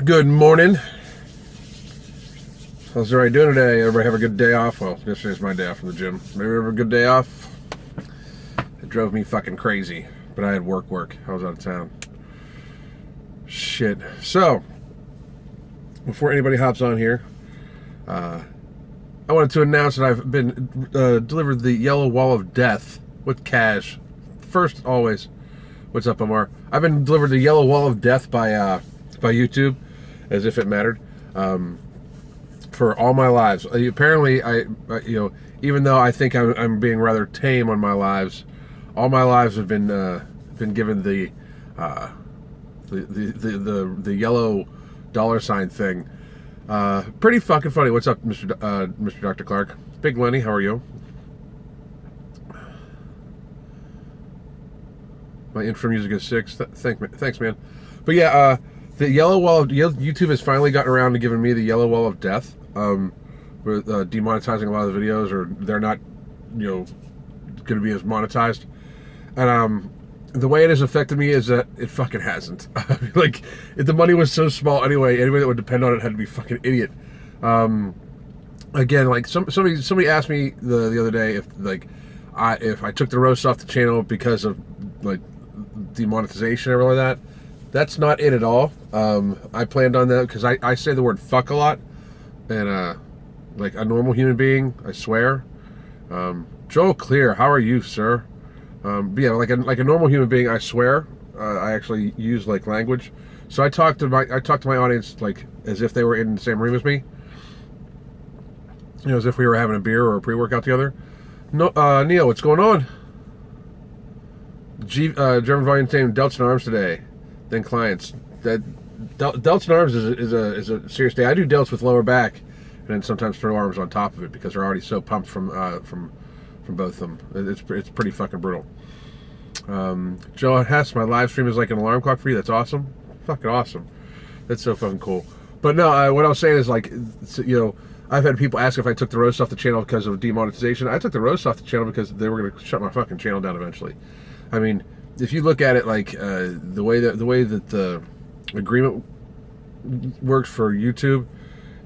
Good morning. How's everybody doing today? Everybody have a good day off? Well, yesterday's my day off from the gym. Maybe have a good day off. It drove me fucking crazy, but I had work. I was out of town. Shit. So, before anybody hops on here, I wanted to announce that I've been delivered the Yellow Wall of Death with cash. First, always, what's up, Omar? I've been delivered the Yellow Wall of Death by YouTube, as if it mattered. For all my lives. Apparently, even though I think I'm being rather tame on my lives, all my lives have been given the yellow dollar sign thing. Pretty fucking funny. What's up, Mr. Dr. Clark? Big Lenny, how are you? My intro music is 6. Thanks, man. But yeah, the yellow wall of YouTube has finally gotten around to giving me the yellow wall of death. With demonetizing a lot of the videos, or they're not, going to be as monetized. And the way it has affected me is that it fucking hasn't. Like, if the money was so small anyway, anybody that would depend on it had to be fucking idiot. Again, like somebody asked me the other day if I took the roast off the channel because of like demonetization or everything like that. That's not it at all. I planned on that because I say the word fuck a lot. And like a normal human being, I swear. Joel Clear, how are you, sir? But yeah, like a normal human being, I swear. I actually use like language. So I talk to my audience like as if they were in the same room as me. As if we were having a beer or a pre-workout together. No, Neil, what's going on? German volume name Delts and Arms today. Then clients. Delts and arms is a serious day. I do delts with lower back, and then sometimes throw arms on top of it because they're already so pumped from both of them. It's pretty fucking brutal. Joe Hess, my live stream is like an alarm clock for you. That's awesome, fucking awesome. That's so fucking cool. But no, what I was saying is like, I've had people ask if I took the roast off the channel because of demonetization. I took the roast off the channel because they were going to shut my fucking channel down eventually. I mean, if you look at it like the way that the agreement works for YouTube,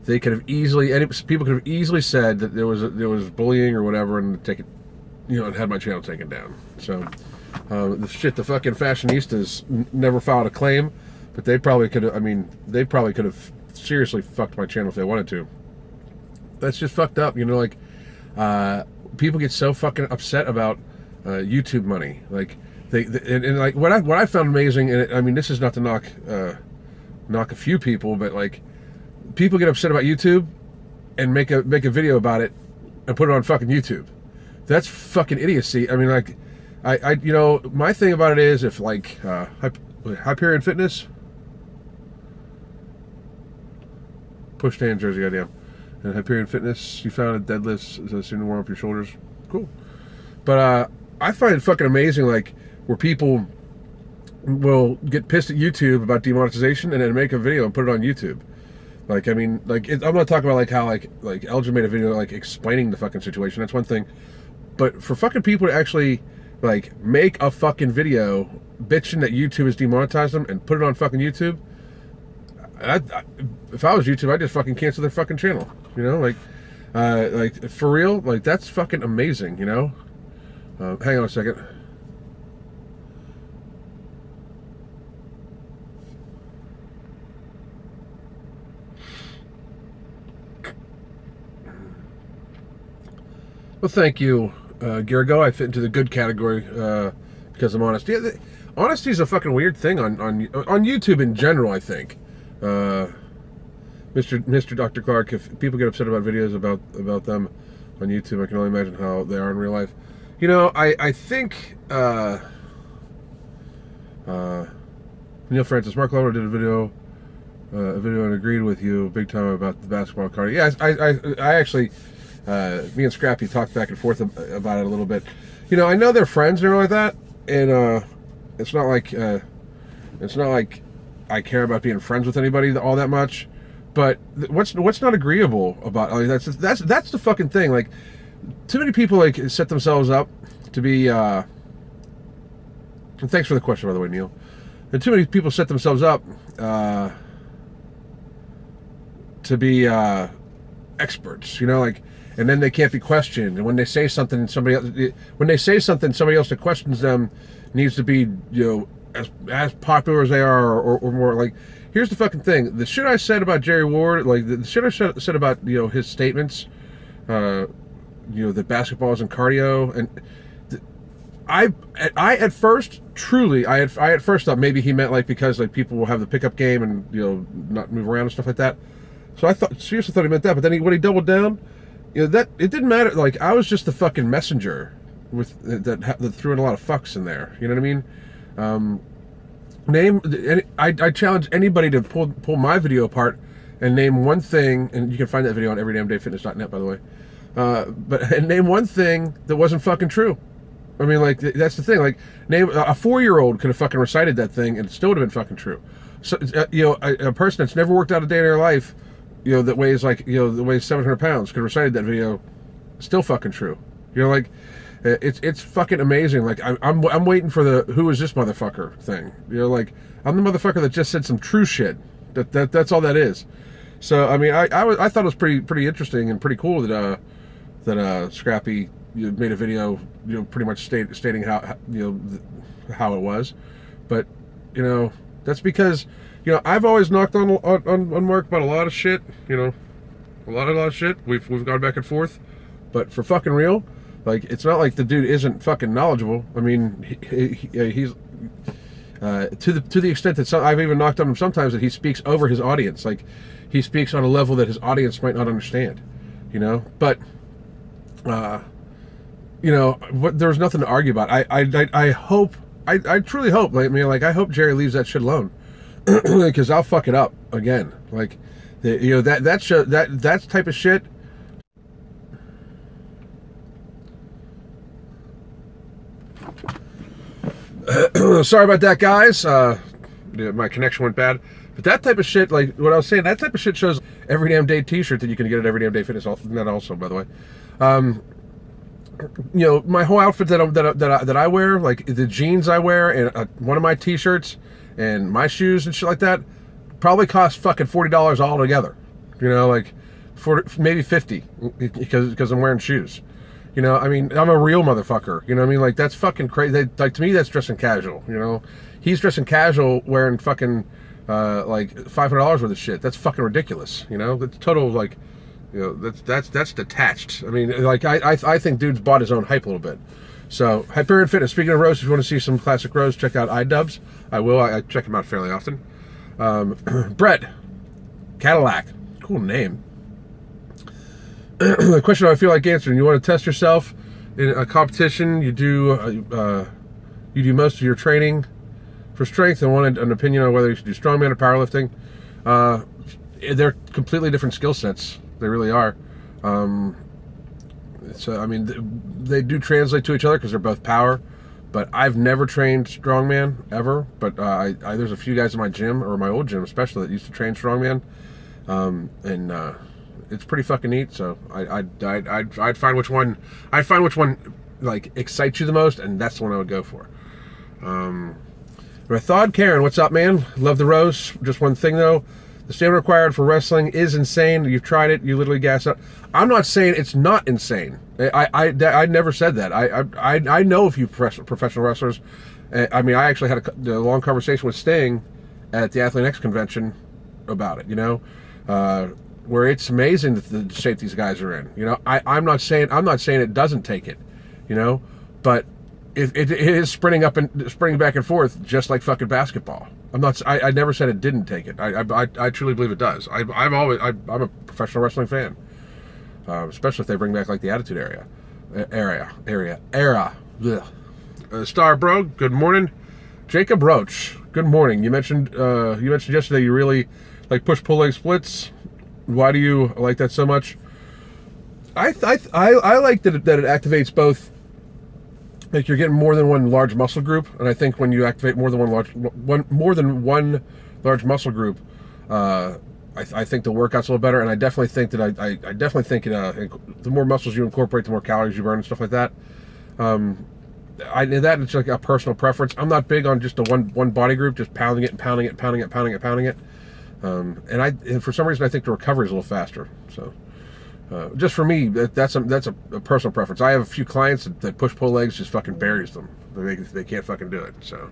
they could have people could have easily said that there was bullying or whatever, and take it, and had my channel taken down. So the fucking fashionistas never filed a claim, but they probably could have. I mean, they probably could have seriously fucked my channel if they wanted to. That's just fucked up, like people get so fucking upset about YouTube money, like. And like what I found amazing, and I mean, this is not to knock a few people, but like people get upset about YouTube and make a video about it and put it on fucking YouTube. That's fucking idiocy. I mean, like I my thing about it is if like Hyperion Fitness, push stand jersey, goddamn, and Hyperion Fitness, you found a deadlift so soon to warm up your shoulders. Cool, but I find it fucking amazing, like. Where people will get pissed at YouTube about demonetization and then make a video and put it on YouTube. Like, I mean, like I'm not talking about like how like Elgin made a video like explaining the fucking situation. That's one thing, but for fucking people to actually like make a fucking video bitching that YouTube has demonetized them and put it on fucking YouTube. If I was YouTube, I'd just fucking cancel their fucking channel. Like for real, like that's fucking amazing. Hang on a second. Well, thank you, Gargo. I fit into the good category because I'm honest. Yeah, honesty is a fucking weird thing on YouTube in general, I think. Mr. Dr. Clark, if people get upset about videos about them on YouTube, I can only imagine how they are in real life. I think Neil Francis, Mark Lover did a video and agreed with you big time about the basketball card. Yeah, I actually. Me and Scrappy talked back and forth about it a little bit. I know they're friends and everything like that, and it's not like I care about being friends with anybody all that much. But what's not agreeable about that's the fucking thing. Like, too many people like set themselves up to be. And thanks for the question, by the way, Neil. And too many people set themselves up to be experts, you know, like, and then they can't be questioned. And when they say something, somebody else that questions them needs to be, you know, as popular as they are, or more. Like, here's the fucking thing: the shit I said about Jerry Ward, like the shit I said about, you know, his statements, you know, that basketball isn't cardio, and I at first truly I at first thought maybe he meant like because like people will have the pickup game and, you know, not move around and stuff like that. So I seriously thought he meant that, but then when he doubled down, you know, that it didn't matter. Like, I was just the fucking messenger with that threw in a lot of fucks in there. You know what I mean? I challenge anybody to pull my video apart and name one thing, and you can find that video on everydamndayfitness.net, by the way. But name one thing that wasn't fucking true. I mean, like, that's the thing. Like, name a 4-year-old could have fucking recited that thing, and it still would have been fucking true. So, you know, a person that's never worked out a day in their life, you know, that weighs like, you know, that weighs 700 pounds could have recited that video, still fucking true. You know, like, it's fucking amazing. Like, I'm waiting for the who is this motherfucker thing. You know, like, I'm the motherfucker that just said some true shit. That's all that is. So, I mean, I thought it was pretty interesting and pretty cool that Scrappy, you know, made a video, you know, pretty much stating how, you know, how it was. But, you know, that's because, you know, I've always knocked on Mark about a lot of shit. You know, a lot of shit. We've gone back and forth, but for fucking real, like, it's not like the dude isn't fucking knowledgeable. I mean, he's to the extent that I've even knocked on him sometimes that he speaks over his audience. Like, he speaks on a level that his audience might not understand. You know, but you know, there's nothing to argue about. I hope, I truly hope, like, I mean, like, I hope Jerry leaves that shit alone, because I'll fuck it up again. Like, you know, that type of shit. Sorry about that, guys. My connection went bad. But that type of shit, like what I was saying, that type of shit shows Every Damn Day t-shirt that you can get at everydamndayfitness.net also, by the way. You know, my whole outfit that I wear, like the jeans I wear and one of my t-shirts and my shoes and shit like that, probably cost fucking $40 all together. You know, like maybe 50 because I'm wearing shoes. You know, I mean, I'm a real motherfucker. You know what I mean? Like, that's fucking crazy. Like, to me, that's dressing casual. You know, he's dressing casual wearing fucking like $500 worth of shit. That's fucking ridiculous. You know, that's total, like, you know, that's detached. I mean, like, I think dude's bought his own hype a little bit. So, Hyperion Fitness. Speaking of Rose, if you want to see some classic Rose, check out iDubbbz. I will. I check him out fairly often. Brett Cadillac. Cool name. The question I feel like answering: you want to test yourself in a competition? You do most of your training for strength, and wanted an opinion on whether you should do strongman or powerlifting. They're completely different skill sets. They really are. So I mean, they do translate to each other because they're both power. But I've never trained strongman ever. But there's a few guys in my gym, or my old gym especially, that used to train strongman, and it's pretty fucking neat. So I'd find which one like excites you the most, and that's the one I would go for. Rathod Karen, what's up, man? Love the roast. Just one thing though, the stamina required for wrestling is insane. You've tried it, you literally gas up. I'm not saying it's not insane. I never said that. I know a few professional wrestlers. I mean, I actually had a long conversation with Sting at the Athlete X convention about it. You know, where it's amazing the shape these guys are in. You know, I'm not saying it doesn't take it, you know, but it is sprinting back and forth just like fucking basketball. I never said it didn't take it. I truly believe it does. I'm a professional wrestling fan, especially if they bring back like the Attitude Era. Star Bro, good morning. Jacob Roach, good morning. You mentioned yesterday you really like push-pull leg splits. Why do you like that so much? I like that it activates both. Like, you're getting more than one large muscle group, and I think when you activate more than one large muscle group, I think the workout's a little better. And I definitely think that I definitely think the more muscles you incorporate, the more calories you burn and stuff like that. It's like a personal preference. I'm not big on just the one body group, just pounding it and pounding it and pounding it and pounding it and pounding it. And for some reason I think the recovery is a little faster. So just for me, that's a personal preference. I have a few clients that push-pull legs just fucking buries them. They can't fucking do it. So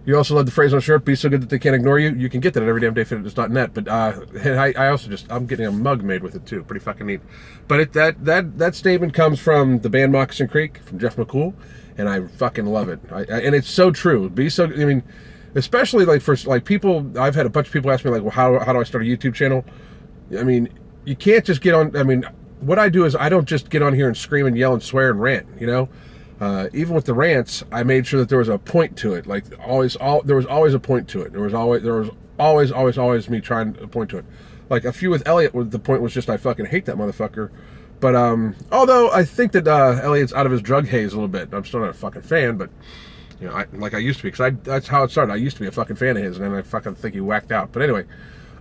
you also love the phrase on a shirt, be so good that they can't ignore you. You can get that at everydamndayfitness.net. But I also I'm getting a mug made with it too. Pretty fucking neat. But that statement comes from the band Moccasin Creek, from Jeff McCool, and I fucking love it. And it's so true. I mean, especially like for like people, I've had a bunch of people ask me like, well, how do I start a YouTube channel? I mean, you can't just get on. I mean, what I do is I don't just get on here and scream and yell and swear and rant, you know. Even with the rants, I made sure that there was a point to it. Like there was always a point to it. There was always me trying to point to it. Like a few with Elliot, the point was just I fucking hate that motherfucker. But although I think that Elliot's out of his drug haze a little bit, I'm still not a fucking fan. But you know, I used to be, because that's how it started. I used to be a fucking fan of his, and then I fucking think he whacked out. But anyway,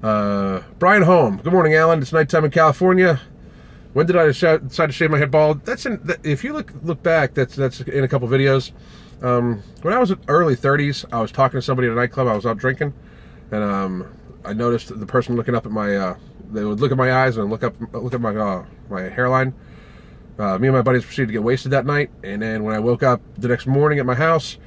Brian Holm. Good morning, Alan. It's nighttime in California. When did I decide to shave my head bald? If you look back, that's in a couple videos. When I was in early 30s, I was talking to somebody at a nightclub. I was out drinking, and I noticed the person looking up at my. They would look at my eyes and look at my hairline. Me and my buddies proceeded to get wasted that night, and then when I woke up the next morning at my house,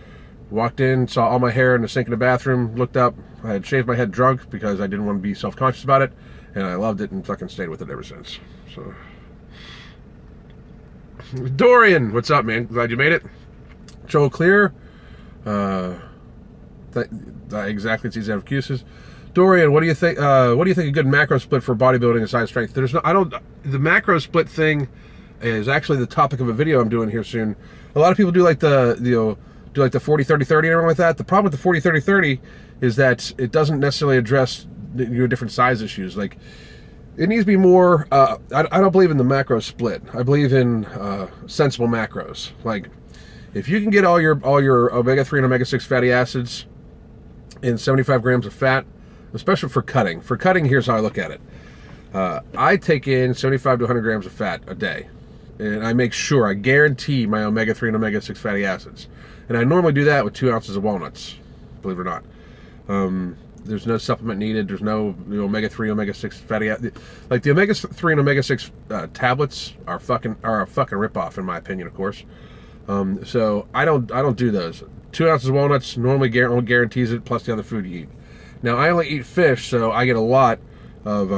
walked in, saw all my hair in the sink in the bathroom, looked up. I had shaved my head drunk because I didn't want to be self-conscious about it, and I loved it and fucking stayed with it ever since. So. Dorian, what's up, man? Glad you made it. Joe Clear. Exactly, it's easy to have excuses. Dorian, what do you think? What do you think a good macro split for bodybuilding and side strength? The macro split thing is actually the topic of a video I'm doing here soon. A lot of people do like the 40-30-30 and everything like that. The problem with the 40-30-30 is that it doesn't necessarily address your different size issues. Like, it needs to be more, I don't believe in the macro split. I believe in sensible macros. Like, if you can get all your omega-3 and omega-6 fatty acids in 75 grams of fat, especially for cutting. For cutting, here's how I look at it. I take in 75 to 100 grams of fat a day. And I make sure, I guarantee my omega-3 and omega-6 fatty acids. And I normally do that with 2 ounces of walnuts, believe it or not. There's no supplement needed. There's no omega-3, omega-6 fatty acids. Like the omega-3 and omega-6 tablets are a fucking ripoff, in my opinion, of course. So I don't do those. 2 ounces of walnuts normally guarantees it, plus the other food you eat. Now I only eat fish, so I get a lot of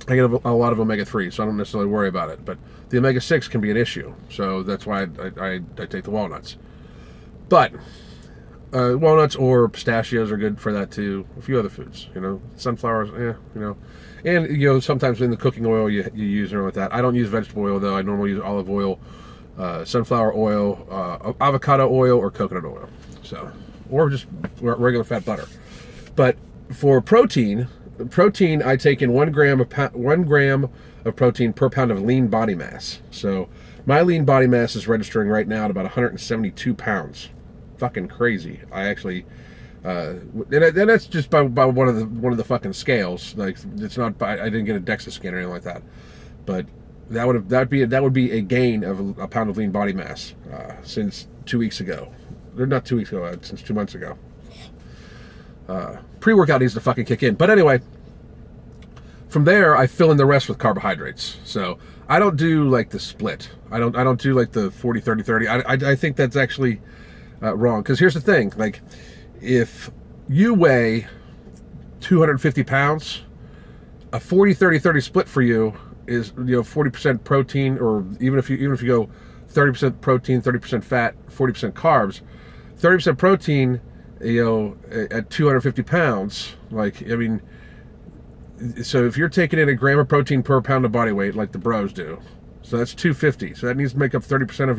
omega-3, so I don't necessarily worry about it. But the omega-6 can be an issue, so that's why I take the walnuts. But walnuts or pistachios are good for that too. A few other foods, sunflowers, and sometimes in the cooking oil you use or with that. I don't use vegetable oil though. I normally use olive oil, sunflower oil, avocado oil, or coconut oil. So, or just regular fat butter. But for protein, I take in 1 gram of protein per pound of lean body mass. So my lean body mass is registering right now at about 172 pounds. Fucking crazy. I actually, and that's just by one of the fucking scales. Like, it's not I didn't get a DEXA scan or anything like that. But that would be a gain of a pound of lean body mass since 2 weeks ago. Or not 2 weeks ago, since 2 months ago. Pre-workout needs to fucking kick in. But anyway, from there I fill in the rest with carbohydrates. So I don't do like the split. I don't do like the 40-30-30. I think that's actually wrong. Because here's the thing, like, if you weigh 250 pounds, a 40-30-30 split for you is 40% protein, or even if you go 30% protein, 30% fat, 40% carbs. 30% protein, at 250 pounds, like, I mean, so if you're taking in a gram of protein per pound of body weight, like the bros do, so that's 250. So that needs to make up 30% of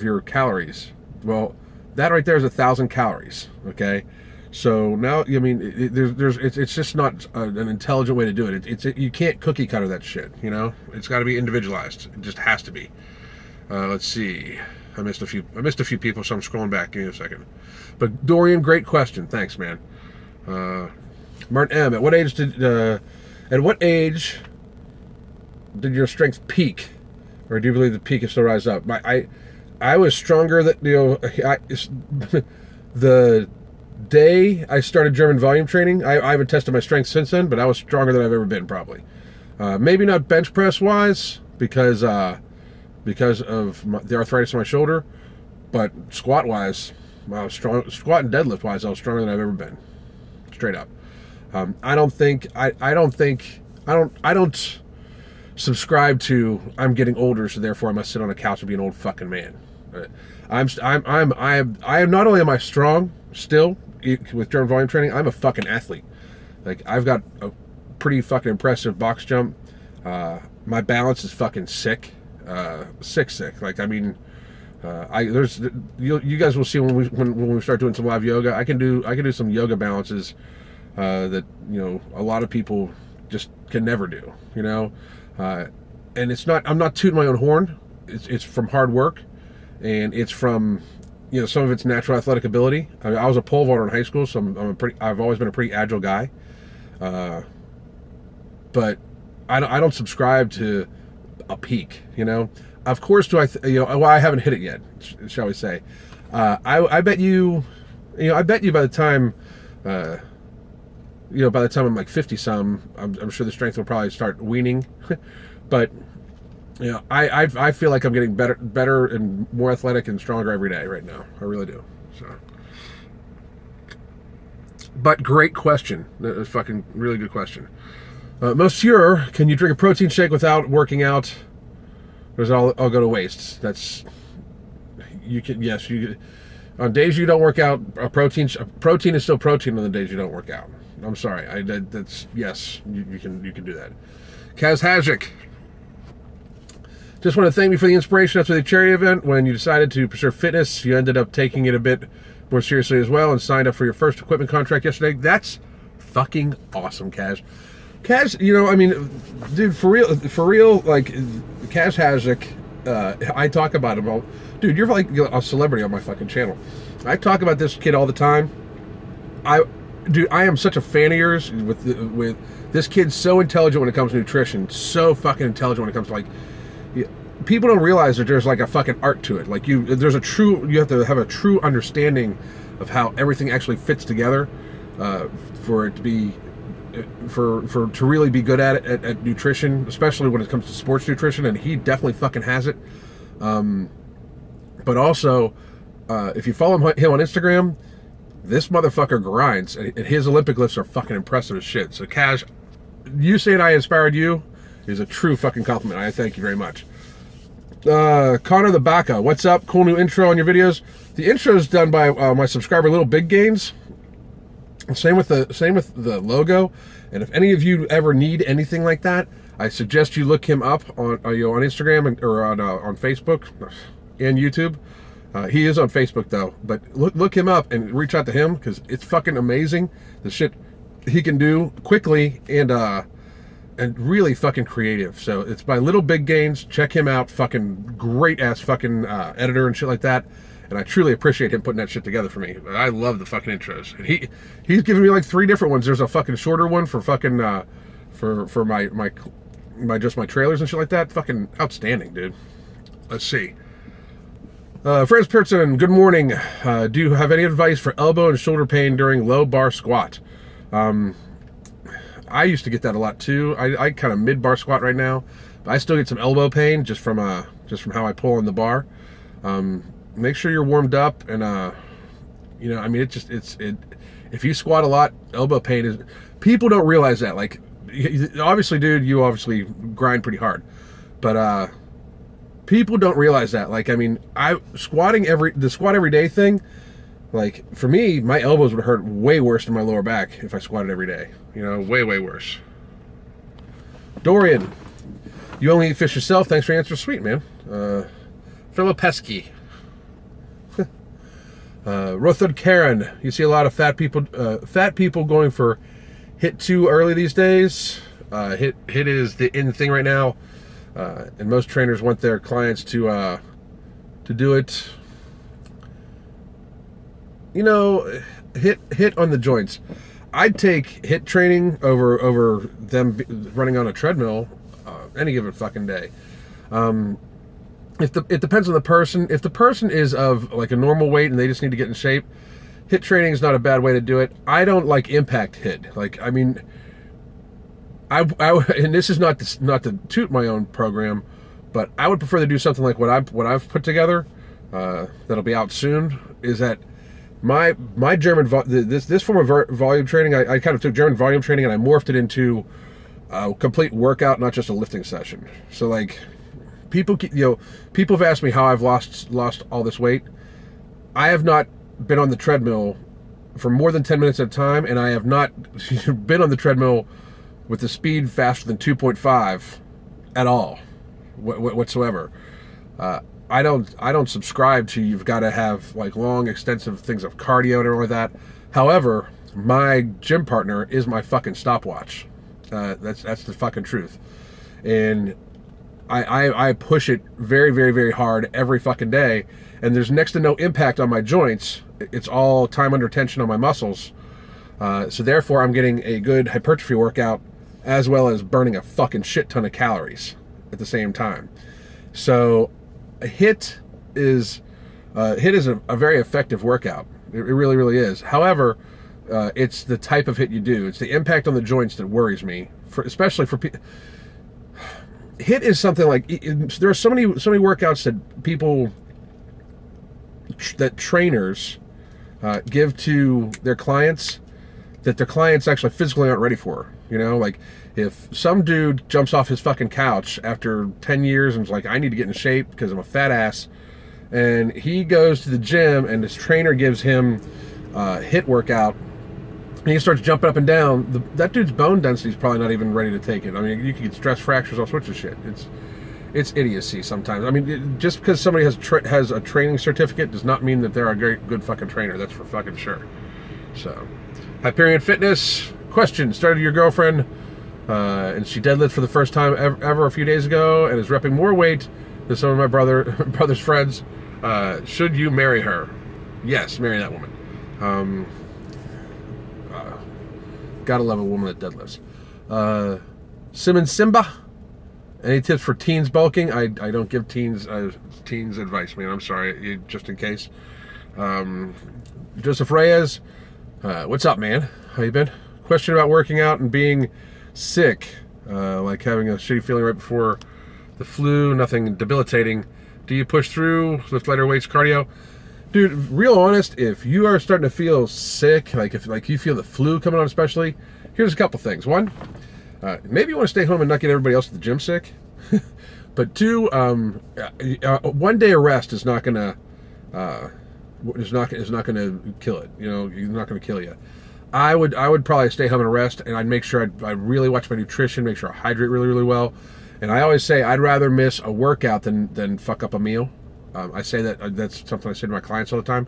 your calories. Well, that right there is 1,000 calories. Okay, so now, I mean, it's just not an intelligent way to do it. You can't cookie cutter that shit. It's got to be individualized. It just has to be. Let's see. I missed a few people, so I'm scrolling back. Give me a second. But Dorian, great question. Thanks, man. Martin M. At what age did your strength peak, or do you believe the peak is still rise up? I was stronger the day I started German volume training, I haven't tested my strength since then, but I was stronger than I've ever been, probably. Maybe not bench press wise because of the arthritis in my shoulder, but squat wise, I was strong. Squat and deadlift wise, I was stronger than I've ever been, straight up. I don't subscribe to I'm getting older, so therefore I must sit on a couch and be an old fucking man. I am not only am I strong still with German volume training, I'm a fucking athlete. Like, I've got a pretty fucking impressive box jump. My balance is fucking sick. Sick. Like, I mean, you guys will see when we start doing some live yoga. I can do some yoga balances that, you know, a lot of people just can never do, you know. And I'm not tooting my own horn. It's from hard work, and it's from, you know, some of it's natural athletic ability. I mean, I was a pole vaulter in high school, so I've always been a pretty agile guy. But I don't subscribe to a peak, you know. Of course, I haven't hit it yet, shall we say. I bet you by the time, by the time I'm like 50-some, I'm sure the strength will probably start weaning. But, you know, I feel like I'm getting better and more athletic and stronger every day right now. I really do. So, but great question. That was fucking really good question. Monsieur, can you drink a protein shake without working out? Or does it all go to waste? Yes. On days you don't work out, protein is still protein on the days you don't work out. I'm sorry. Yes, you can do that. Kaz Hajik. Just want to thank you for the inspiration after the charity event. When you decided to pursue fitness, you ended up taking it a bit more seriously as well and signed up for your first equipment contract yesterday. That's fucking awesome, Kaz. Kaz, you know, I mean, dude, for real, like, Kaz Hajik, I talk about him all. Dude, you're like a celebrity on my fucking channel. I talk about this kid all the time. Dude, I am such a fan of yours with this kid's so intelligent when it comes to nutrition, so fucking intelligent when it comes to, like, people don't realize that there's like a fucking art to it. Like, you have to have a true understanding of how everything actually fits together for it to be to really be good at nutrition, especially when it comes to sports nutrition, and he definitely fucking has it. But also, if you follow him on Instagram, this motherfucker grinds, and his Olympic lifts are fucking impressive as shit. So, Cash, you saying I inspired you is a true fucking compliment. I thank you very much. Connor the Baka, what's up? Cool new intro on your videos. The intro is done by my subscriber Little Big Gains. Same with the logo. And if any of you ever need anything like that, I suggest you look him up on Instagram or on Facebook and YouTube. He is on Facebook though, but look him up and reach out to him because it's fucking amazing the shit he can do quickly and really fucking creative. So it's by Little Big Gains. Check him out. Fucking great ass fucking editor and shit like that. And I truly appreciate him putting that shit together for me. I love the fucking intros. And he's given me like 3 different ones. There's a fucking shorter one for fucking for my just my trailers and shit like that. Fucking outstanding, dude. Let's see. Franz Pearson, good morning. Do you have any advice for elbow and shoulder pain during low bar squat? I used to get that a lot too. I kind of mid bar squat right now, but I still get some elbow pain just from how I pull on the bar. Make sure you're warmed up, and I mean, if you squat a lot, elbow pain is. People don't realize that. Like, obviously, dude, you obviously grind pretty hard, but people don't realize that. Like, I mean, the squat every day thing. Like, for me, my elbows would hurt way worse than my lower back if I squatted every day. You know, way worse. Dorian, you only eat fish yourself. Thanks for your answer. Sweet, man. Philip Pesky. Rothud Karen, you see a lot of fat people going for HIIT too early these days. HIIT is the in thing right now, and most trainers want their clients to do it. You know, HIIT on the joints. I'd take HIIT training over them running on a treadmill any given fucking day. It depends on the person. If the person is of like a normal weight and they just need to get in shape, HIIT training is not a bad way to do it. I don't like impact HIIT. Like, I mean, and this is not to toot my own program, but I would prefer to do something like what I've put together. That'll be out soon. Is that my German this form of volume training? I kind of took German volume training and I morphed it into a complete workout, not just a lifting session. So like, people have asked me how I've lost all this weight. I have not been on the treadmill for more than 10 minutes at a time, and I have not been on the treadmill with the speed faster than 2.5 at all, whatsoever. I don't subscribe to you've got to have like long, extensive things of cardio and everything like that. However, my gym partner is my fucking stopwatch. That's the fucking truth, and I push it very, very, very hard every fucking day, and there's next to no impact on my joints. It's all time under tension on my muscles. So therefore, I'm getting a good hypertrophy workout as well as burning a fucking shit ton of calories at the same time. So HIIT is a very effective workout. It really, really is. However, it's the type of HIIT you do. It's the impact on the joints that worries me, especially for people. HIIT is something like, there are so many workouts that people, that trainers give to their clients that their clients actually physically aren't ready for. You know, like if some dude jumps off his fucking couch after 10 years and is like, I need to get in shape because I'm a fat ass, and he goes to the gym and his trainer gives him a HIIT workout, and he starts jumping up and down, that dude's bone density is probably not even ready to take it. I mean, you can get stress fractures, all sorts of shit. It's idiocy sometimes. I mean, just because somebody has a training certificate does not mean that they're a good fucking trainer. That's for fucking sure. So, Hyperion Fitness question: started your girlfriend, and she deadlifted for the first time ever a few days ago, and is repping more weight than some of my brother's friends. Should you marry her? Yes, marry that woman. Gotta love a woman that deadlifts. Simon Simba. Any tips for teens bulking? I don't give teens advice, man. I'm sorry, just in case. Joseph Reyes, what's up, man? How you been? Question about working out and being sick, like having a shitty feeling right before the flu. Nothing debilitating. Do you push through, lift lighter weights, cardio? Dude, real honest, if you are starting to feel sick, like if you feel the flu coming on especially, here's a couple things. One, maybe you want to stay home and not get everybody else at the gym sick. But two, 1 day of rest is not gonna kill it. You know, it's not gonna kill you. I would probably stay home and rest, and I'd make sure I'd really watch my nutrition, make sure I hydrate really, really well. And I always say I'd rather miss a workout than fuck up a meal. I say that's something I say to my clients all the time.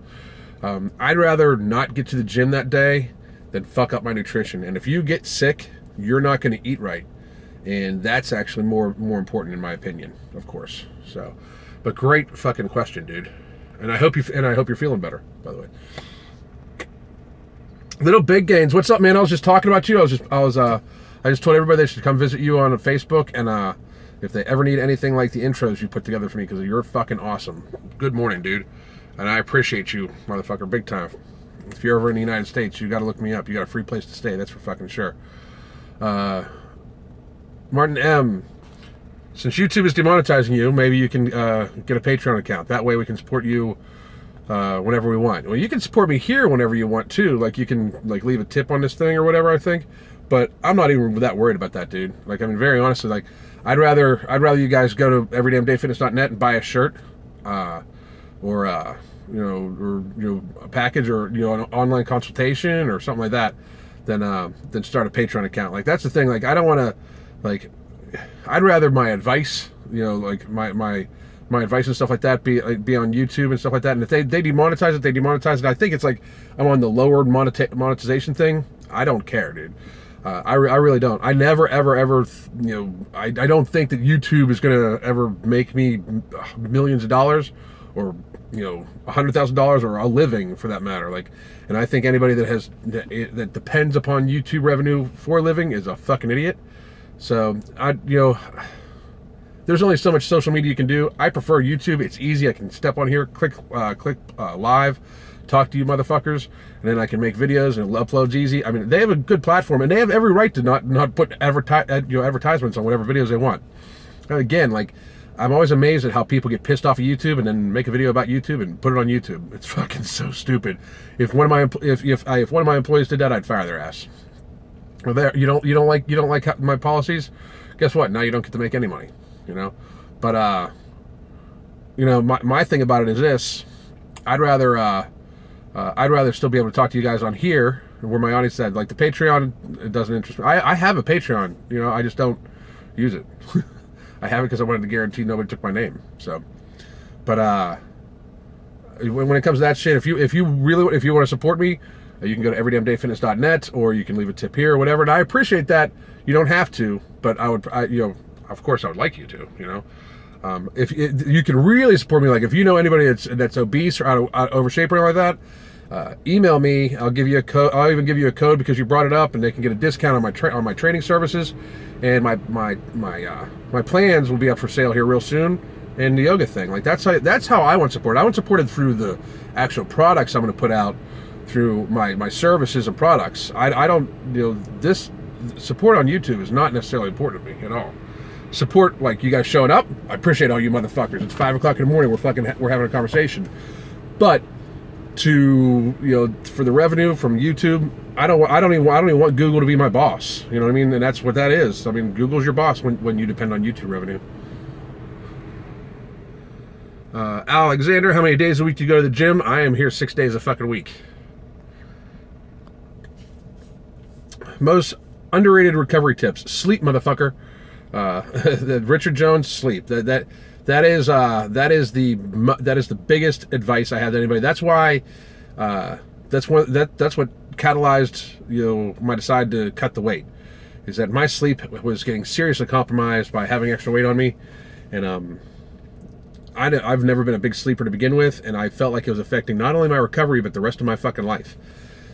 I'd rather not get to the gym that day than fuck up my nutrition. And if you get sick, you're not going to eat right, and that's actually more important in my opinion, of course. So, but great fucking question, dude. And I hope you're feeling better, by the way. Little Big Gains, what's up, man? I was just talking about you. I just told everybody they should come visit you on Facebook, and if they ever need anything like the intros you put together for me, because you're fucking awesome. Good morning, dude. And I appreciate you, motherfucker, big time. If you're ever in the United States, you got to look me up. You got a free place to stay. That's for fucking sure. Martin M. Since YouTube is demonetizing you, maybe you can get a Patreon account. That way we can support you whenever we want. Well, you can support me here whenever you want too. Like you can leave a tip on this thing or whatever, I think. But I'm not even that worried about that, dude. Like, I mean, very honestly, like I'd rather you guys go to everydamndayfitness.net and buy a shirt, or a package, or an online consultation or something like that, than start a Patreon account. Like, that's the thing. Like, I don't want to, like, I'd rather my advice, like my advice and stuff like that be on YouTube and stuff like that. And if they demonetize it, they demonetize it. I think it's like I'm on the lower monetization thing. I don't care, dude. I really don't. I never, ever, I don't think that YouTube is going to ever make me millions of dollars, or, $100,000 or a living for that matter. Like, and I think anybody that depends upon YouTube revenue for a living is a fucking idiot. So I there's only so much social media you can do. I prefer YouTube. It's easy. I can step on here, click live, talk to you motherfuckers, and then I can make videos and uploads easy. I mean, they have a good platform, and they have every right to not put advertisements on whatever videos they want. And again, like, I'm always amazed at how people get pissed off of YouTube and then make a video about YouTube and put it on YouTube. It's fucking so stupid. If one of my if one of my employees did that, I'd fire their ass. Well, there, you don't like my policies. Guess what? Now you don't get to make any money. You know, but you know, my thing about it is this: I'd rather still be able to talk to you guys on here, where my audience said, like, the Patreon, it doesn't interest me. I have a Patreon, you know, I just don't use it. I have it because I wanted to guarantee nobody took my name. So, but when it comes to that shit, if you want to support me, you can go to everydamndayfitness.net, or you can leave a tip here or whatever. And I appreciate that. You don't have to, but you know, of course, I would like you to. You know, if you can really support me, like if you know anybody that's obese or out of overshape or like that, email me. I'll give you a code. I'll even give you a code because you brought it up, and they can get a discount on my training services. And my plans will be up for sale here real soon. And the yoga thing, like that's how I want support. I want supported through the actual products I'm going to put out through my services and products. I don't, you know, this support on YouTube is not necessarily important to me at all. Support, like you guys showing up, I appreciate all you motherfuckers. It's 5 o'clock in the morning. We're having a conversation. But to, you know, for the revenue from YouTube, I don't even want Google to be my boss. You know what I mean? And that's what that is. I mean, Google's your boss when you depend on YouTube revenue. Alexander, how many days a week do you go to the gym? I am here 6 days a fucking week. Most underrated recovery tips: sleep, motherfucker. Richard Jones, sleep. That is the biggest advice I have to anybody. That's why that's what catalyzed, you know, my decide to cut the weight. Is that my sleep was getting seriously compromised by having extra weight on me, and I've never been a big sleeper to begin with, and I felt like it was affecting not only my recovery but the rest of my fucking life.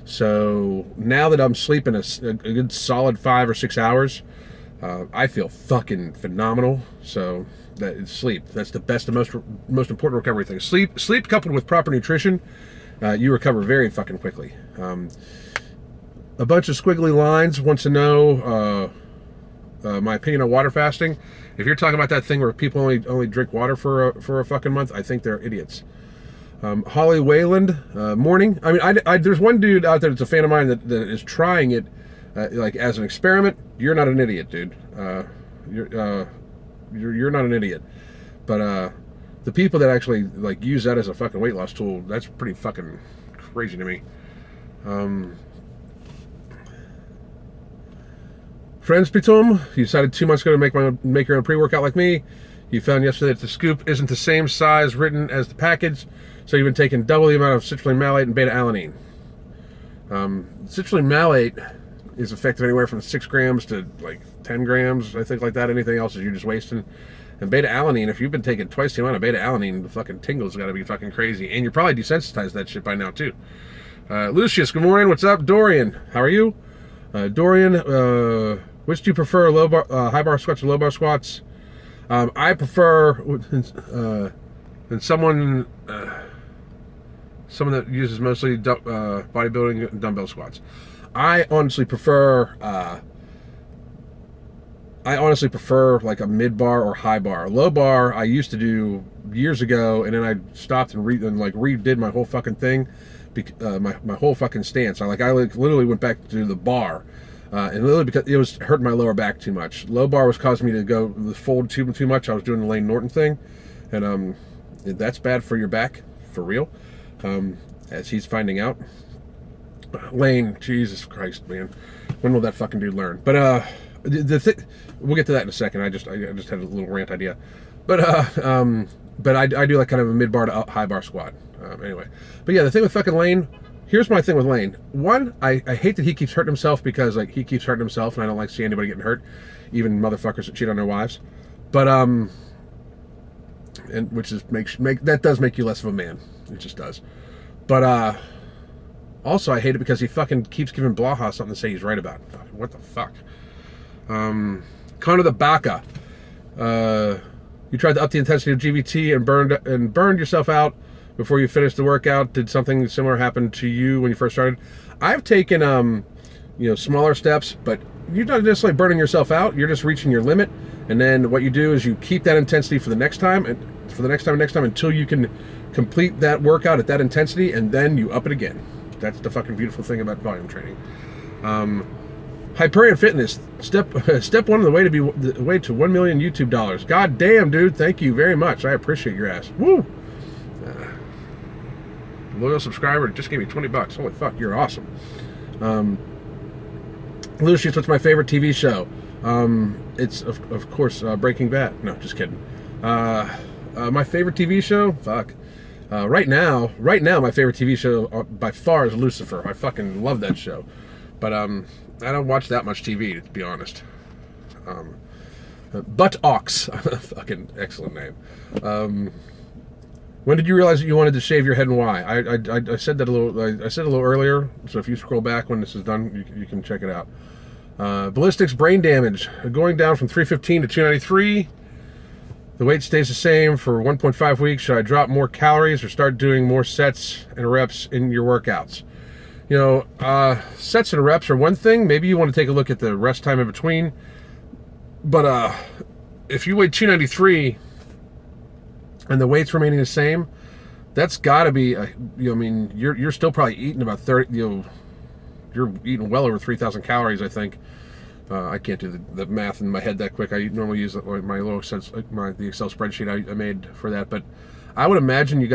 So now that I'm sleeping a good solid 5 or 6 hours, I feel fucking phenomenal. So sleep. That's the best and most important recovery thing. Sleep coupled with proper nutrition, you recover very fucking quickly. A bunch of squiggly lines wants to know my opinion on water fasting. If you're talking about that thing where people only drink water for a fucking month, I think they're idiots. Holly Wayland, morning. I mean, there's one dude out there that's a fan of mine that is trying it, like as an experiment. You're not an idiot, dude. You're not an idiot. But the people that actually like use that as a fucking weight loss tool, that's pretty fucking crazy to me. Friends Pitom, you decided 2 months ago to make your own pre-workout like me. You found yesterday that the scoop isn't the same size written as the package, so you've been taking double the amount of citrulline malate and beta-alanine. Citrulline malate is effective anywhere from 6 grams to like 10 grams, I think, like that. Anything else is you're just wasting. And beta-alanine, if you've been taking twice the amount of beta-alanine, the fucking tingles got to be fucking crazy. And you're probably desensitized to that shit by now, too. Lucius, good morning. What's up? Dorian, how are you? Dorian, which do you prefer, high bar squats or low bar squats? I prefer someone that uses mostly bodybuilding dumbbell squats. I honestly prefer like a mid bar or high bar. Low bar I used to do years ago, and then I stopped and redid my whole fucking thing, my whole fucking stance. I literally went back to the bar. And literally because it was hurting my lower back too much. Low bar was causing me to go fold too much. I was doing the Lane Norton thing, and that's bad for your back, for real. As he's finding out. Lane, Jesus Christ, man, when will that fucking dude learn? But we'll get to that in a second. I just had a little rant idea, but I do like kind of a mid bar to high bar squat. Anyway, but yeah, the thing with fucking Lane. Here's my thing with Lane. One, I hate that he keeps hurting himself because like he keeps hurting himself, and I don't like to see anybody getting hurt, even motherfuckers that cheat on their wives. But and which is that does make you less of a man. It just does. But also I hate it because he fucking keeps giving Blaha something to say he's right about. What the fuck? Connor the Baka. You tried to up the intensity of GVT and burned yourself out before you finished the workout. Did something similar happen to you when you first started? I've taken smaller steps, but you're not necessarily burning yourself out. You're just reaching your limit, and then what you do is you keep that intensity for the next time, and for the next time until you can complete that workout at that intensity, and then you up it again. That's the fucking beautiful thing about volume training. Hyperion Fitness, step one of the way to 1 million YouTube dollars. God damn, dude, thank you very much. I appreciate your ass. Woo! Loyal subscriber just gave me $20. Holy fuck, you're awesome. Lucius, what's my favorite TV show? It's of course Breaking Bad. No, just kidding. My favorite TV show? Fuck. Right now, my favorite TV show by far is Lucifer. I fucking love that show. But I don't watch that much TV, to be honest. Butt Ox, fucking excellent name. When did you realize that you wanted to shave your head, and why? I said that a little earlier. So if you scroll back when this is done, you can check it out. Ballistics brain damage, going down from 315 to 293. The weight stays the same for 1.5 weeks. Should I drop more calories or start doing more sets and reps in your workouts? Sets and reps are one thing. Maybe you want to take a look at the rest time in between. But if you weigh 293 and the weight's remaining the same, that's got to be, you're still probably eating about 30, you're eating well over 3,000 calories, I think. I can't do the math in my head that quick. I normally use my little the Excel spreadsheet I made for that, but I would imagine you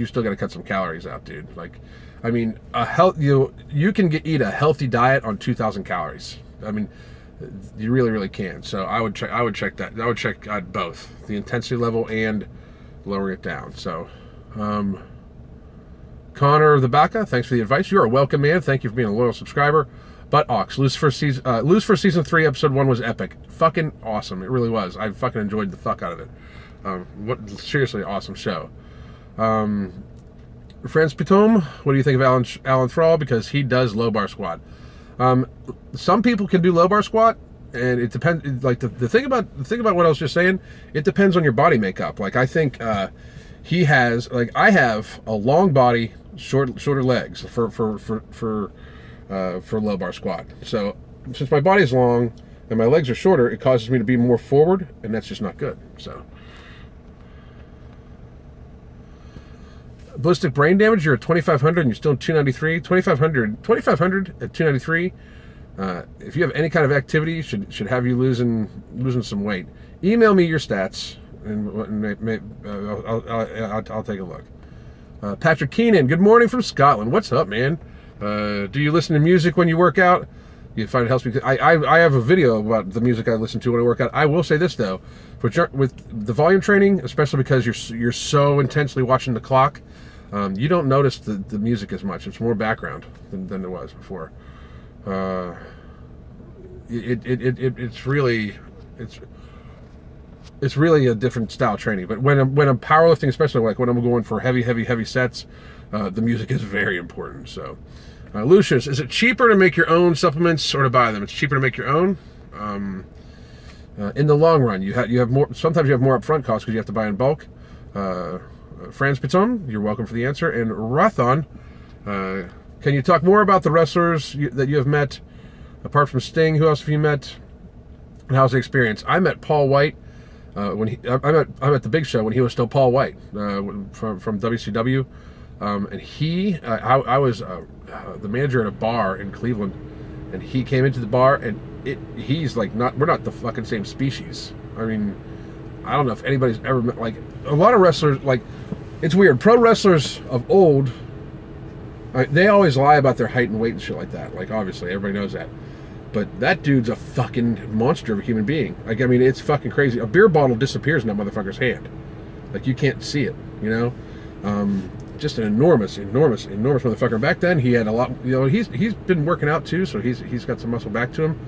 still got to cut some calories out, dude. Like, I mean, you can eat a healthy diet on 2,000 calories. I mean, you really, really can. So I would check that. I would check both the intensity level and lowering it down. So, Connor the Baca, thanks for the advice. You are welcome, man. Thank you for being a loyal subscriber. Butt Ox, Lucifer season 3, episode 1 was epic. Fucking awesome. It really was. I fucking enjoyed the fuck out of it. Seriously awesome show. Franz Pitom, what do you think of Alan Thrall? Because he does low bar squat. Some people can do low bar squat, and it depends. Like the thing about what I was just saying, it depends on your body makeup. Like I think he has, like I have a long body, shorter legs for low bar squat. So since my body is long and my legs are shorter, it causes me to be more forward, and that's just not good. So ballistic brain damage, you're at 2,500 and you're still 293. 2,500 at 293. If you have any kind of activity, should have you losing some weight. Email me your stats, and I'll take a look. Patrick Keenan, good morning from Scotland. What's up, man? Do you listen to music when you work out? You find it helps me. I have a video about the music I listen to when I work out. I will say this though, with the volume training, especially because you're so intensely watching the clock, you don't notice the music as much. It's more background than it was before. It's really a different style training. But when I'm powerlifting, especially like when I'm going for heavy sets, the music is very important. So, Lucius, is it cheaper to make your own supplements or to buy them? It's cheaper to make your own. In the long run, you have more. Sometimes you have more upfront costs because you have to buy in bulk. Franz Piton, you're welcome for the answer. And Rathon, can you talk more about the wrestlers that you have met? Apart from Sting, who else have you met? And how's the experience? I met Paul White when I'm at the Big Show when he was still Paul White from WCW, and I was the manager at a bar in Cleveland, and he came into the bar, and he's like we're not the fucking same species. I mean, I don't know if anybody's ever met, like, a lot of wrestlers, like, it's weird. Pro wrestlers of old, they always lie about their height and weight and shit like that. Like, obviously, everybody knows that. But that dude's a fucking monster of a human being. Like, I mean, it's fucking crazy. A beer bottle disappears in that motherfucker's hand. Like, you can't see it, you know? Just an enormous motherfucker. Back then, he had a lot, you know, he's been working out too, so he's got some muscle back to him.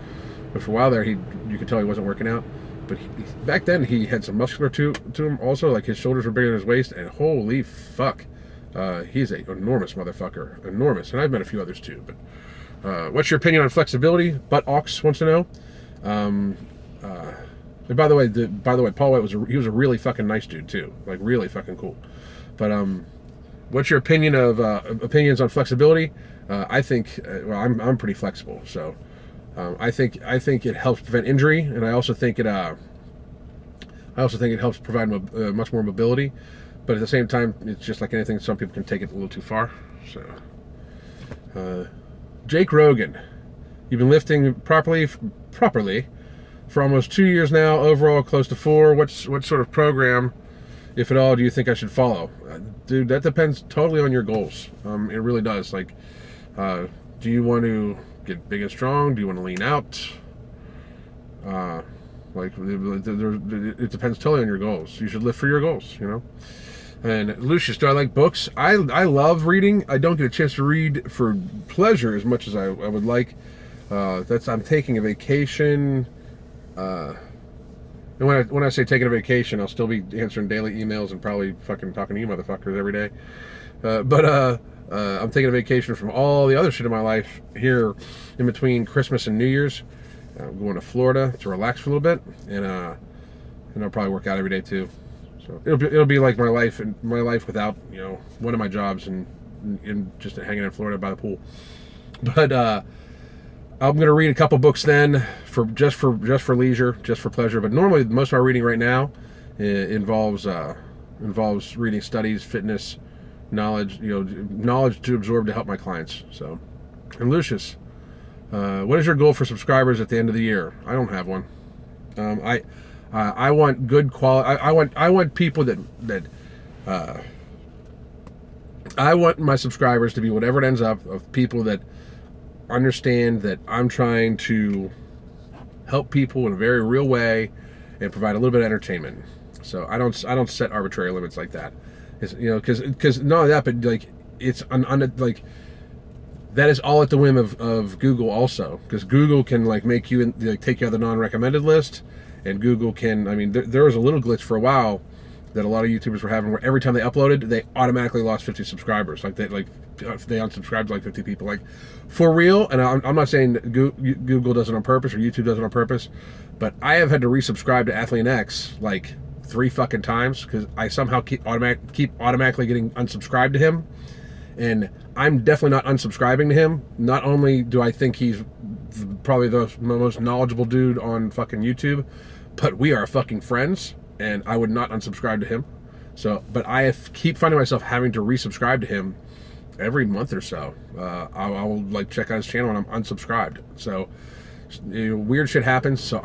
But for a while there, you could tell he wasn't working out. But back then, he had some muscular to him also. Like, his shoulders were bigger than his waist, and holy fuck. He's an enormous motherfucker. Enormous. And I've met a few others too. But what's your opinion on flexibility? Butt Ox wants to know. And by the way, Paul White he was a really fucking nice dude too, like really fucking cool. But what's your opinions on flexibility? I think I'm pretty flexible, so I think it helps prevent injury, and I also think it helps provide much more mobility. But at the same time, it's just like anything. Some people can take it a little too far. So, Jake Rogan, you've been lifting properly for almost 2 years now. Overall, close to 4. What sort of program, if at all, do you think I should follow? Dude, that depends totally on your goals. It really does. Like, do you want to get big and strong? Do you want to lean out? It depends totally on your goals. You should live for your goals, you know. And Lucius, do I like books? I love reading. I don't get a chance to read for pleasure as much as I would like. I'm taking a vacation. And when I say taking a vacation, I'll still be answering daily emails and probably fucking talking to you motherfuckers every day. I'm taking a vacation from all the other shit in my life here in between Christmas and New Year's. I'm going to Florida to relax for a little bit, and I'll probably work out every day too. So it'll be like my life without, you know, one of my jobs and just hanging in Florida by the pool. But I'm gonna read a couple books then for leisure, just for pleasure. But normally most of my reading right now involves reading studies, fitness, knowledge, knowledge to absorb to help my clients. So, and Lucius, what is your goal for subscribers at the end of the year? I don't have one. I want good quality. I want people that I want my subscribers to be whatever it ends up, of people that understand that I'm trying to help people in a very real way and provide a little bit of entertainment. So I don't set arbitrary limits like that. It's, because not only that, but like it's like that is all at the whim of Google also, because Google can like make you take you out of the non-recommended list. And Google can, there was a little glitch for a while that a lot of YouTubers were having where every time they uploaded, they automatically lost 50 subscribers. Like they unsubscribed like 50 people. Like, for real, and I'm not saying Google does it on purpose or YouTube does it on purpose, but I have had to resubscribe to AthleanX like 3 fucking times because I somehow keep automatically getting unsubscribed to him. And I'm definitely not unsubscribing to him. Not only do I think he's probably the most knowledgeable dude on fucking YouTube, but we are fucking friends, and I would not unsubscribe to him. So, but I keep finding myself having to resubscribe to him every month or so. I will like check out his channel and I'm unsubscribed. So, weird shit happens. So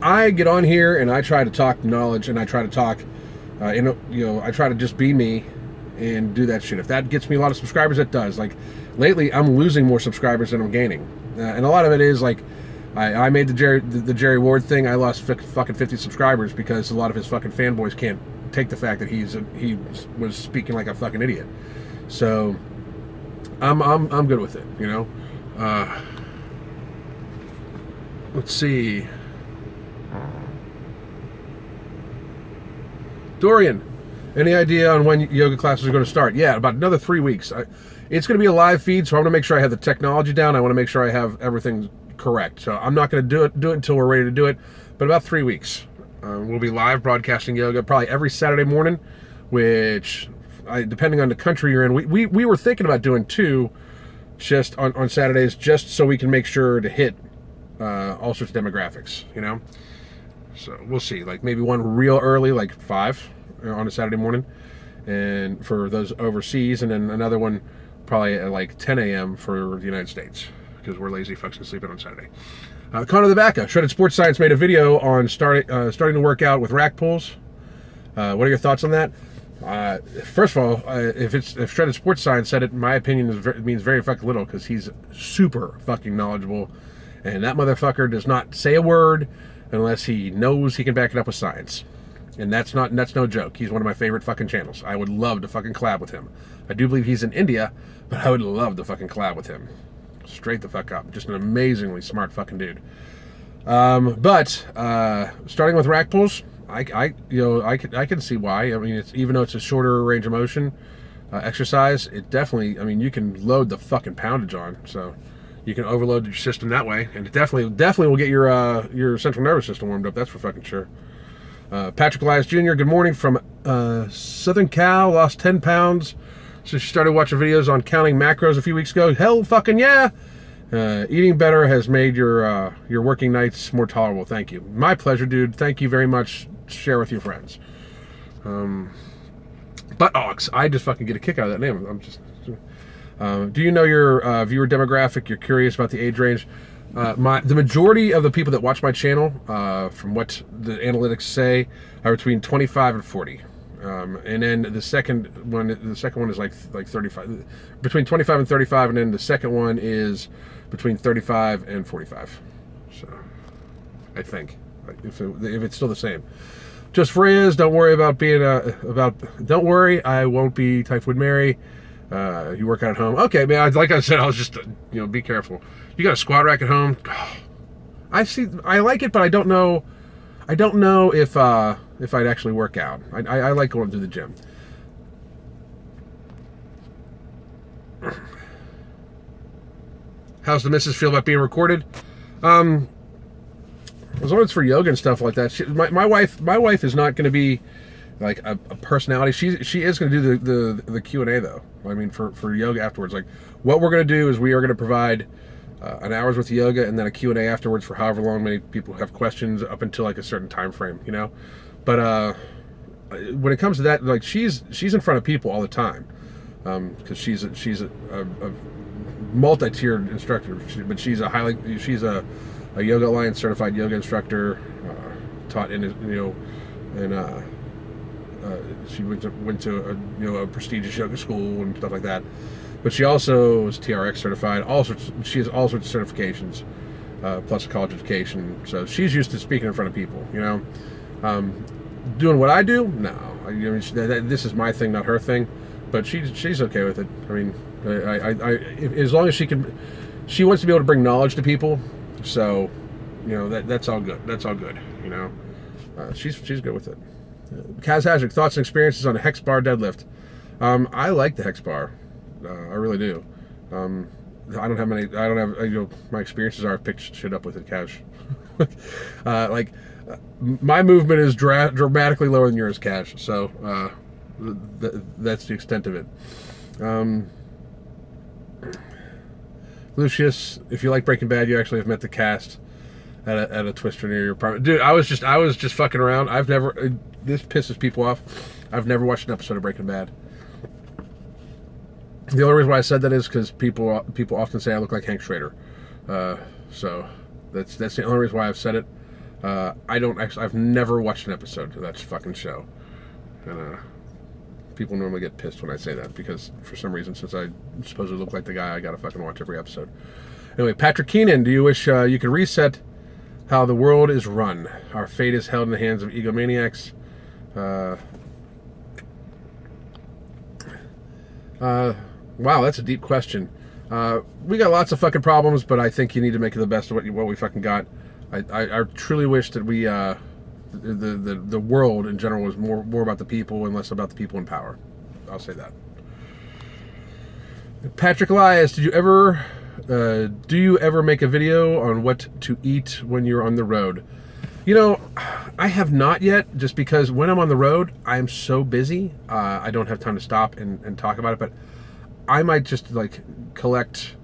I get on here and I try to talk knowledge, and I try to talk, I try to just be me and do that shit. If that gets me a lot of subscribers, it does. Like lately, I'm losing more subscribers than I'm gaining, and a lot of it is like I made the Jerry Ward thing. I lost fucking 50 subscribers because a lot of his fucking fanboys can't take the fact that he was speaking like a fucking idiot. So I'm good with it, you know. Let's see. Dorian, any idea on when yoga classes are going to start? Yeah, about another 3 weeks. It's going to be a live feed, so I want to make sure I have the technology down. I want to make sure I have everything correct. So I'm not going to do it until we're ready to do it. But about 3 weeks, we'll be live broadcasting yoga probably every Saturday morning, which, depending on the country you're in, we were thinking about doing 2 just on Saturdays, just so we can make sure to hit all sorts of demographics, you know. So we'll see. Like maybe one real early, like 5 on a Saturday morning, and for those overseas, and then another one probably at like 10 a.m. for the United States, because we're lazy fucks and sleeping on Saturday. Connor the Bacca, Shredded Sports Science, made a video on starting to work out with rack pulls. What are your thoughts on that? First of all, if Shredded Sports Science said it, my opinion means very fucking little, because he's super fucking knowledgeable, and that motherfucker does not say a word unless he knows he can back it up with science. And that's no joke. He's one of my favorite fucking channels. I would love to fucking collab with him. I do believe he's in India, but I would love to fucking collab with him. Straight the fuck up. Just an amazingly smart fucking dude. But starting with rack pulls, I can see why. I mean, even though it's a shorter range of motion exercise, it definitely, you can load the fucking poundage on. So you can overload your system that way, and it definitely will get your central nervous system warmed up. That's for fucking sure. Patrick Elias Jr., good morning from Southern Cal. Lost 10 pounds since she started watching videos on counting macros a few weeks ago. Hell fucking yeah! Eating better has made your working nights more tolerable. Thank you. My pleasure, dude. Thank you very much. Share with your friends. Butt Ox. I just fucking get a kick out of that name. I'm just. Do you know your viewer demographic? You're curious about the age range. The majority of the people that watch my channel, from what the analytics say, are between 25 and 40. And then the second one is like 35, between 25 and 35, and then the second one is between 35 and 45. So, I think if it's still the same. Just Frizz, don't worry about being don't worry, I won't be Typhoid Mary. You work out at home. Okay, man, like I said, I was just, be careful. You got a squat rack at home. I like it, but I don't know if I'd actually work out. I like going to the gym. How's the missus feel about being recorded? As long as it's for yoga and stuff like that. My wife is not going to be like a personality. She is going to do the Q&A though. I mean, for yoga afterwards. Like, what we're going to do is we are going to provide an hour's worth of yoga and then a Q&A afterwards for however long many people have questions up until like a certain time frame, But when it comes to that, like she's in front of people all the time, because she's a multi-tiered instructor, but she's a Yoga Alliance certified yoga instructor, taught in she went to a prestigious yoga school and stuff like that. But she also is TRX certified. She has all sorts of certifications, plus a college education. So she's used to speaking in front of people. Doing what I do, no. This is my thing, not her thing. But she's okay with it. I mean, as long as she wants to be able to bring knowledge to people. So, that's all good. That's all good. She's good with it. Kaz Hazard, thoughts and experiences on a hex bar deadlift. I like the hex bar. I really do. I don't have my experiences are I've picked shit up with it, Cash. My movement is dramatically lower than yours, Cash. So that's the extent of it. Lucius, if you like Breaking Bad, you actually have met the cast at a Twister near your apartment. Dude, I was just fucking around. This pisses people off. I've never watched an episode of Breaking Bad. The only reason why I said that is because people often say I look like Hank Schrader. So that's the only reason why I've said it. I've never watched an episode of that fucking show. And people normally get pissed when I say that, because for some reason, since I supposedly look like the guy, I gotta fucking watch every episode. Anyway, Patrick Keenan, do you wish you could reset how the world is run? Our fate is held in the hands of egomaniacs. Wow, that's a deep question. We got lots of fucking problems, but I think you need to make the best of what we fucking got. I truly wish that we the world in general was more about the people and less about the people in power. I'll say that. Patrick Elias, do you ever make a video on what to eat when you're on the road? I have not yet, just because when I'm on the road, I am so busy. I don't have time to stop and talk about it, but I might just collect,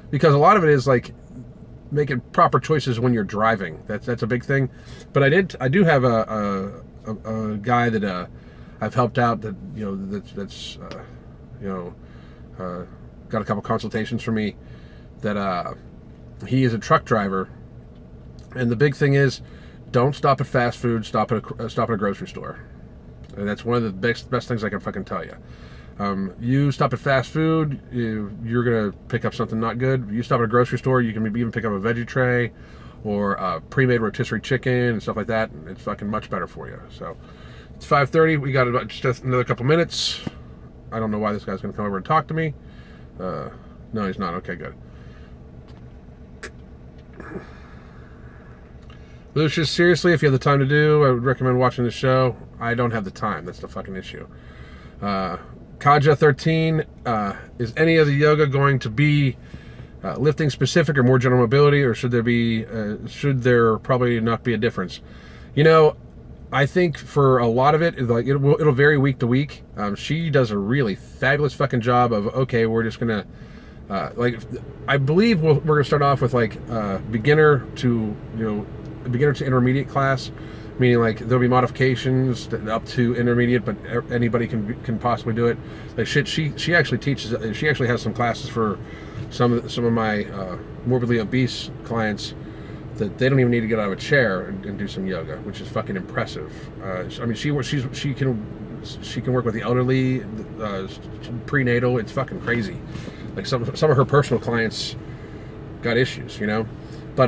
because a lot of it is making proper choices when you're driving. That's a big thing. But I do have a guy that I've helped out that that's got a couple consultations for me. That he is a truck driver, and the big thing is, don't stop at fast food. Stop at a grocery store, and that's one of the best things I can fucking tell you. You stop at fast food, you're gonna pick up something not good. You stop at a grocery store, you can even pick up a veggie tray or a pre-made rotisserie chicken and stuff like that, and it's fucking much better for you. So it's 5:30. We got about just another couple minutes. I don't know why this guy's gonna come over and talk to me. No, he's not. Okay, good. Lucius, seriously, if you have the time to do, I would recommend watching the show. I don't have the time. That's the fucking issue. Kaja 13, is any of the yoga going to be lifting specific or more general mobility, or should there probably not be a difference? You know, I think for a lot of it, like it'll vary week to week. She does a really fabulous fucking job of, okay, we're just gonna like, I believe we're gonna start off with like beginner to intermediate class, meaning like there'll be modifications up to intermediate, but anybody can possibly do it. Like shit, she actually teaches. She actually has some classes for some of my morbidly obese clients that they don't even need to get out of a chair and do some yoga, which is fucking impressive. I mean, she can work with the elderly, prenatal. It's fucking crazy. Like some of her personal clients got issues, you know. But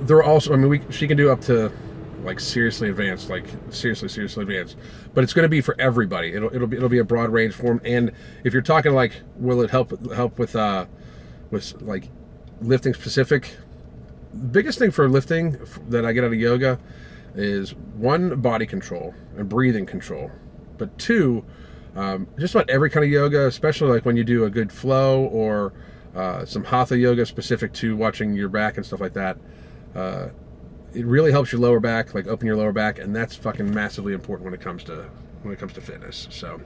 there are also, I mean, she can do up to like seriously advanced, like seriously advanced. But it's going to be for everybody. It'll be a broad range form. And if you're talking like, will it help with like lifting specific? The biggest thing for lifting that I get out of yoga is, one, body control and breathing control, but two, just about every kind of yoga, especially like when you do a good flow or some hatha yoga specific to watching your back and stuff like that. It really helps your lower back, like open your lower back, and that's fucking massively important when it comes to fitness. So,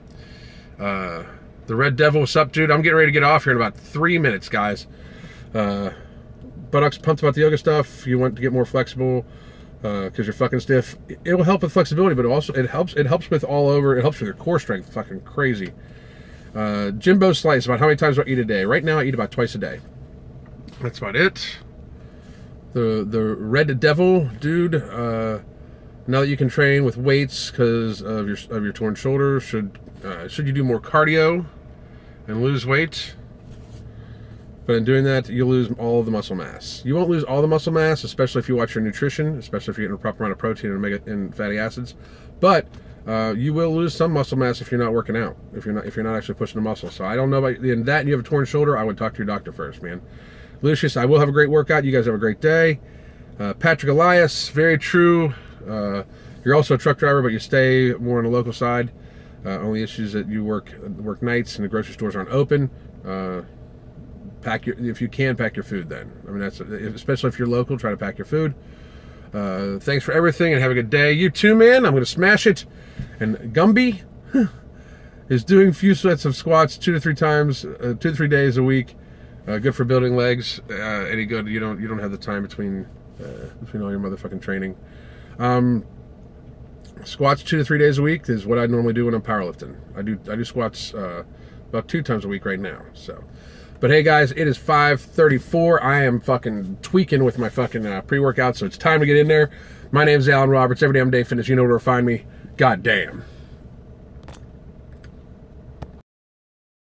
the Red Devil, what's up, dude? I'm getting ready to get off here in about 3 minutes, guys. Buttocks pumped about the yoga stuff. You want to get more flexible because you're fucking stiff. It will help with flexibility, but also it helps with all over. It helps with your core strength. Fucking crazy. Jimbo Slice, about how many times do I eat a day? Right now I eat about twice a day. That's about it. The Red Devil, dude. Now that you can train with weights because of your torn shoulder, should you do more cardio and lose weight? But in doing that, you'll lose all of the muscle mass. You won't lose all the muscle mass, especially if you watch your nutrition, especially if you're getting a proper amount of protein and omega and fatty acids. But you will lose some muscle mass if you're not working out, if you're not actually pushing the muscle. So I don't know about that. And you have a torn shoulder, I would talk to your doctor first, man. Lucius, I will have a great workout. You guys have a great day. Patrick Elias, very true. You're also a truck driver, but you stay more on the local side. Only issues that you work nights and the grocery stores aren't open. If you can, pack your food then. I mean, especially if you're local, try to pack your food. Thanks for everything and have a good day. You too, man. I'm going to smash it. And Gumby is doing few sets of squats 2 to 3 times, 2 to 3 days a week. Good for building legs. Any good? You don't have the time between all your motherfucking training. Squats 2 to 3 days a week is what I normally do when I'm powerlifting. I do squats about 2 times a week right now. So. But hey guys, it is 5:34. I am fucking tweaking with my fucking pre-workout, so it's time to get in there. My name's Alan Roberts, Every Damn Day Fitness. You know where to find me. God damn.